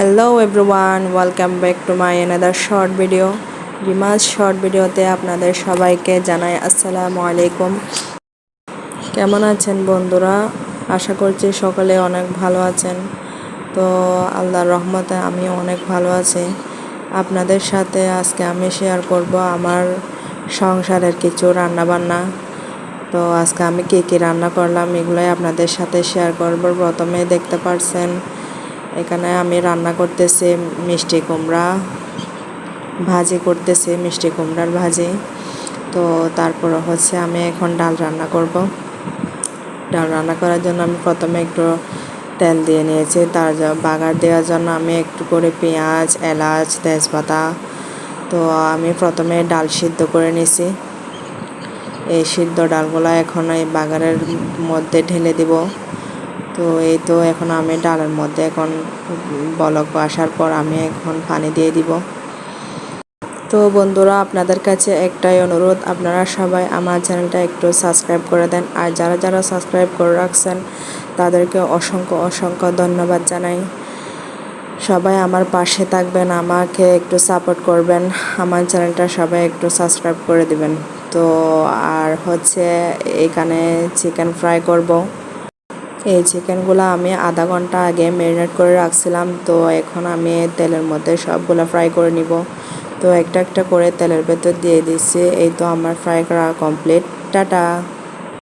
Hello everyone, welcome back to my another short video. রিমাজ short ভিডিওতে আপনাদের সবাইকে জানাই আসসালামু আলাইকুম। কেমন আছেন বন্ধুরা? আশা করছি সকলে অনেক ভালো আছেন। তো আল্লাহর রহমতে আমি অনেক ভালো আছি। আপনাদের সাথে আজকে আমি শেয়ার করব আমার সংসারের কিছু রান্নাবান্না। তো আজকে আমি কী রান্না করলাম এগুলোই আপনাদের সাথে শেয়ার করব। প্রথমে দেখতে পারছেন এখানে আমি রান্না করতেছি মিষ্টি কুমড়া ভাজি করতেছি, মিষ্টি কুমড়ার ভাজি। তো তারপর হচ্ছে আমি এখন ডাল রান্না করব। ডাল রান্না করার জন্য আমি প্রথমে একটু তেল দিয়ে নিয়েছি। তার বাগার দেওয়ার জন্য আমি একটু করে পেঁয়াজ, এলাচ, তেজপাতা। তো আমি প্রথমে ডাল সিদ্ধ করে নিয়েছি। এই সিদ্ধ ডালগুলো এখন এই বাগারের মধ্যে ঢেলে দিব। তো এই তো এখন আমি ডালের মধ্যে এখন বলক আসার পর আমি এখন পানি দিয়ে দিব। তো বন্ধুরা, আপনাদের কাছে একটাই অনুরোধ, আপনারা সবাই আমার চ্যানেলটা একটু সাবস্ক্রাইব করে দেন। আর যারা যারা সাবস্ক্রাইব করে রাখছেন তাদেরকে অসংখ্য অসংখ্য ধন্যবাদ জানাই। সবাই আমার পাশে থাকবেন, আমাকে একটু সাপোর্ট করবেন, আমার চ্যানেলটা সবাই একটু সাবস্ক্রাইব করে দিবেন। তো আর হচ্ছে এখানে চিকেন ফ্রাই করব। এই চিকেনগুলো আমি আধা ঘন্টা আগে ম্যারিনেট করে রাখছিলাম। তো এখন আমি তেলের মধ্যে সবগুলো ফ্রাই করে নিব। তো একটা একটা করে তেলের ভেতর দিয়ে দিচ্ছি। এই তো আমার ফ্রাই করা কমপ্লিট। টাটা।